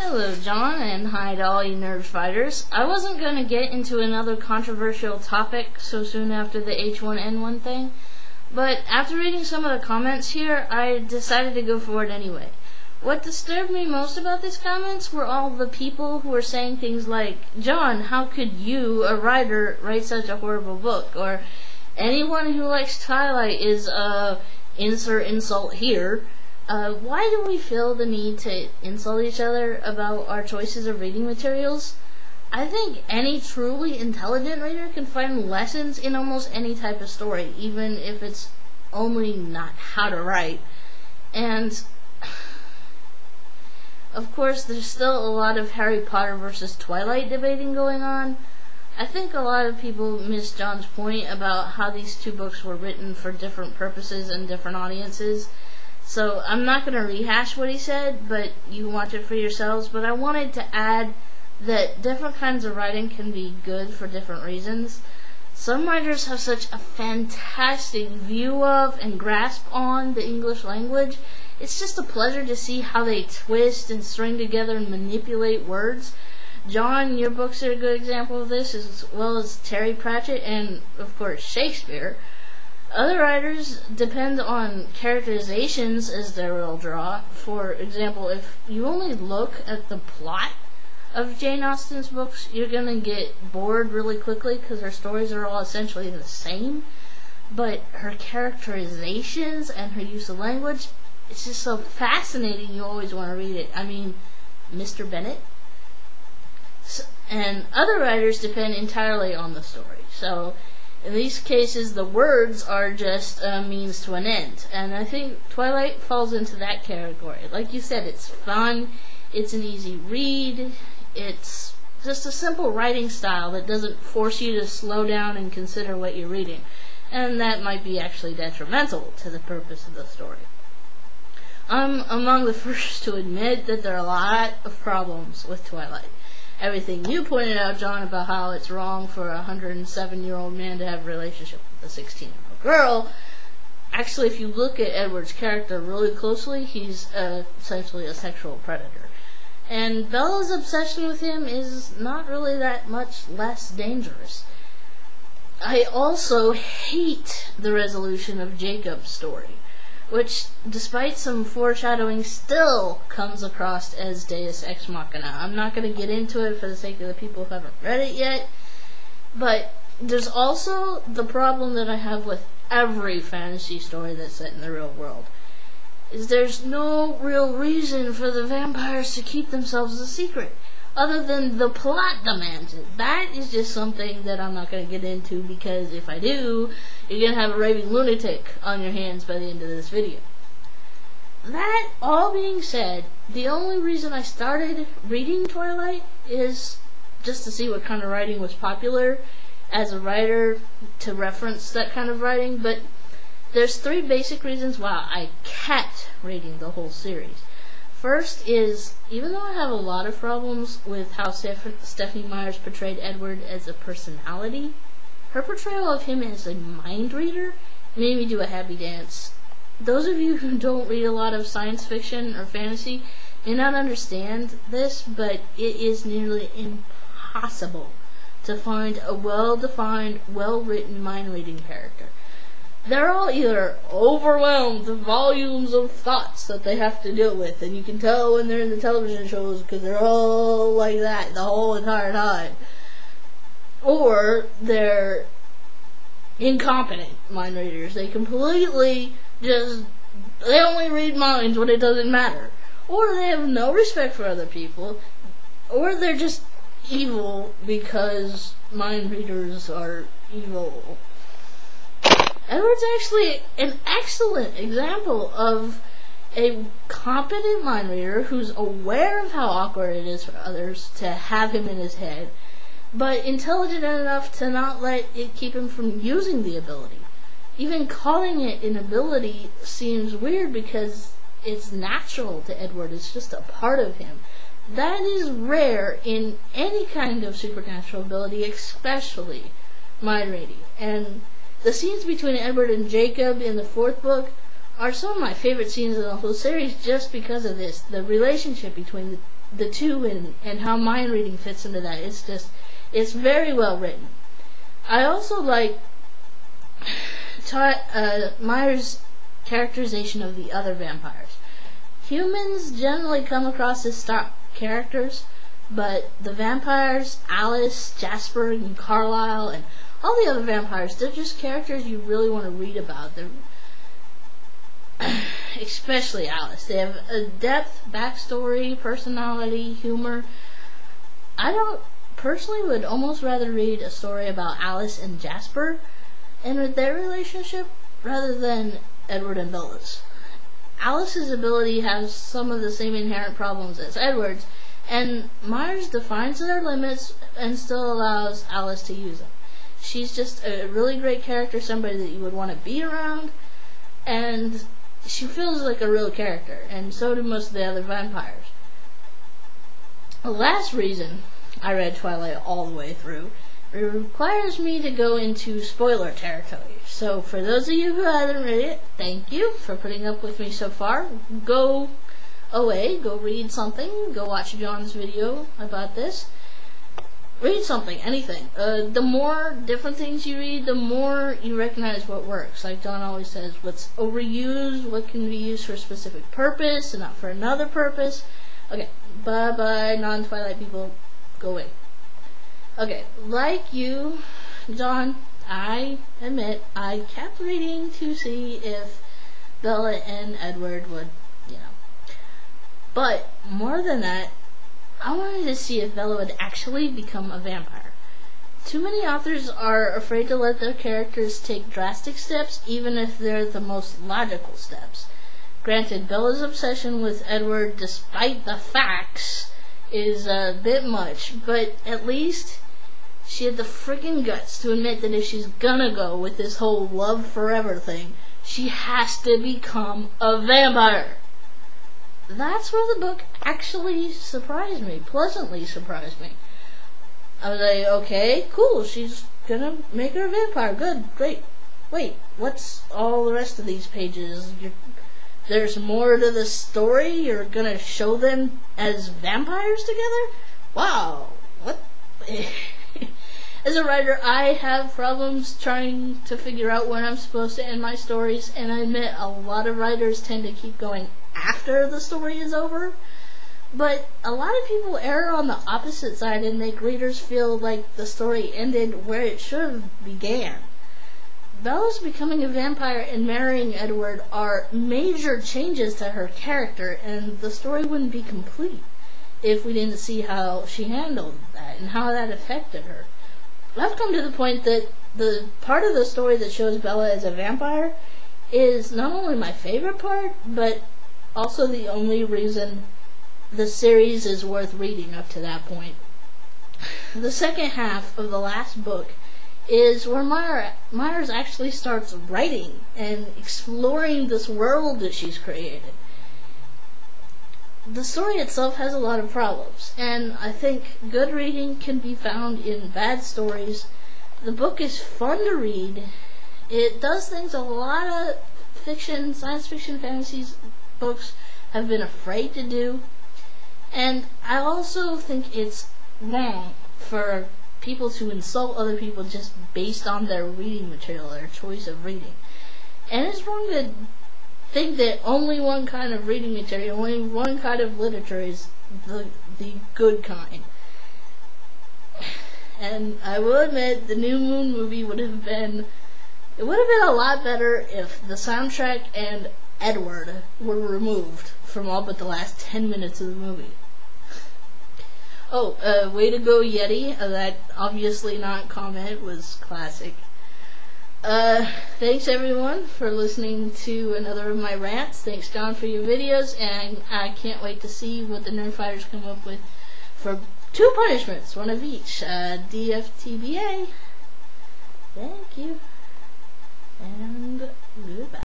Hello, John, and hi to all you nerd fighters. I wasn't going to get into another controversial topic so soon after the H1N1 thing, but after reading some of the comments here, I decided to go for it anyway. What disturbed me most about these comments were all the people who were saying things like, John, how could you, a writer, write such a horrible book? Or, anyone who likes Twilight is, insert insult here. Why do we feel the need to insult each other about our choices of reading materials? I think any truly intelligent reader can find lessons in almost any type of story, even if it's only not how to write. And, of course, there's still a lot of Harry Potter versus Twilight debating going on. I think a lot of people miss John's point about how these two books were written for different purposes and different audiences. So I'm not going to rehash what he said, but you can watch it for yourselves. But I wanted to add that different kinds of writing can be good for different reasons. Some writers have such a fantastic view of and grasp on the English language. It's just a pleasure to see how they twist and string together and manipulate words. John, your books are a good example of this, as well as Terry Pratchett and, of course, Shakespeare. Other writers depend on characterizations as their real draw. For example, if you only look at the plot of Jane Austen's books, you're going to get bored really quickly because her stories are all essentially the same. But her characterizations and her use of language, it's just so fascinating you always want to read it. I mean, Mr. Bennet. And other writers depend entirely on the story. So in these cases, the words are just a means to an end. And I think Twilight falls into that category. Like you said, it's fun, it's an easy read, it's just a simple writing style that doesn't force you to slow down and consider what you're reading. And that might be actually detrimental to the purpose of the story. I'm among the first to admit that there are a lot of problems with Twilight. Everything you pointed out, John, about how it's wrong for a 107-year-old man to have a relationship with a 16-year-old girl. Actually, if you look at Edward's character really closely, he's essentially a sexual predator. And Bella's obsession with him is not really that much less dangerous. I also hate the resolution of Jacob's story, which, despite some foreshadowing, still comes across as Deus Ex Machina. I'm not going to get into it for the sake of the people who haven't read it yet, but there's also the problem that I have with every fantasy story that's set in the real world, is there's no real reason for the vampires to keep themselves a secret, other than the plot demands it. That is just something that I'm not going to get into, because if I do, you're going to have a raving lunatic on your hands by the end of this video. That all being said, the only reason I started reading Twilight is just to see what kind of writing was popular as a writer, to reference that kind of writing, but there's three basic reasons why I kept reading the whole series. First is, even though I have a lot of problems with how Stephenie Meyer's portrayed Edward as a personality, her portrayal of him as a mind reader made me do a happy dance. Those of you who don't read a lot of science fiction or fantasy may not understand this, but it is nearly impossible to find a well-defined, well-written mind-reading character. They're all either overwhelmed with volumes of thoughts that they have to deal with, and you can tell when they're in the television shows because they're all like that the whole entire time. Or they're incompetent mind readers. They completely they only read minds when it doesn't matter. Or they have no respect for other people. Or they're just evil because mind readers are evil. Edward's actually an excellent example of a competent mind reader who's aware of how awkward it is for others to have him in his head, but intelligent enough to not let it keep him from using the ability. Even calling it an ability seems weird because it's natural to Edward. It's just a part of him. That is rare in any kind of supernatural ability, especially mind reading. And the scenes between Edward and Jacob in the fourth book are some of my favorite scenes in the whole series just because of this. The relationship between the two and how mind reading fits into that. It's very well written. I also like Meyer's characterization of the other vampires. Humans generally come across as stock characters, but the vampires, Alice, Jasper, and Carlisle, and all the other vampires, they're just characters you really want to read about. They're especially Alice. They have a depth, backstory, personality, humor. I personally would almost rather read a story about Alice and Jasper and their relationship rather than Edward and Bella's. Alice's ability has some of the same inherent problems as Edward's, and Myers defines their limits and still allows Alice to use them. She's just a really great character, somebody that you would want to be around, and she feels like a real character, and so do most of the other vampires. The last reason I read Twilight all the way through, it requires me to go into spoiler territory. So for those of you who haven't read it, thank you for putting up with me so far. Go away, go read something, go watch John's video about this. Read something, anything. The more different things you read, the more you recognize what works. Like John always says, what's overused, what can be used for a specific purpose and not for another purpose. Okay, bye-bye, non-Twilight people, go away. Okay, like you, John, I admit I kept reading to see if Bella and Edward would, But more than that, I wanted to see if Bella would actually become a vampire. Too many authors are afraid to let their characters take drastic steps, even if they're the most logical steps. Granted, Bella's obsession with Edward, despite the facts, is a bit much, but at least she had the freaking guts to admit that if she's gonna go with this whole love forever thing, she has to become a vampire. That's where the book actually surprised me, pleasantly surprised me. I was like, okay, cool, she's gonna make her a vampire, good, great. Wait, what's all the rest of these pages? There's more to the story? You're gonna show them as vampires together? Wow, what? As a writer, I have problems trying to figure out when I'm supposed to end my stories, and I admit a lot of writers tend to keep going after the story is over, but a lot of people err on the opposite side and make readers feel like the story ended where it should have began. Bella's becoming a vampire and marrying Edward are major changes to her character, and the story wouldn't be complete if we didn't see how she handled that and how that affected her. I've come to the point that the part of the story that shows Bella as a vampire is not only my favorite part, but also the only reason the series is worth reading up to that point. The second half of the last book is where Myers actually starts writing and exploring this world that she's created. The story itself has a lot of problems, and I think good reading can be found in bad stories. The book is fun to read. It does things a lot of fiction, science fiction, fantasies books have been afraid to do. And I also think it's wrong for people to insult other people just based on their reading material, their choice of reading. And it's wrong to think that only one kind of reading material, only one kind of literature is the good kind. And I will admit, the New Moon movie would have been a lot better if the soundtrack and Edward were removed from all but the last 10 minutes of the movie. Oh, way to go, Yeti. That obviously not comment was classic. Thanks everyone for listening to another of my rants. Thanks John for your videos, and I can't wait to see what the Nerd Fighters come up with for 2 punishments, one of each. DFTBA. Thank you. And goodbye.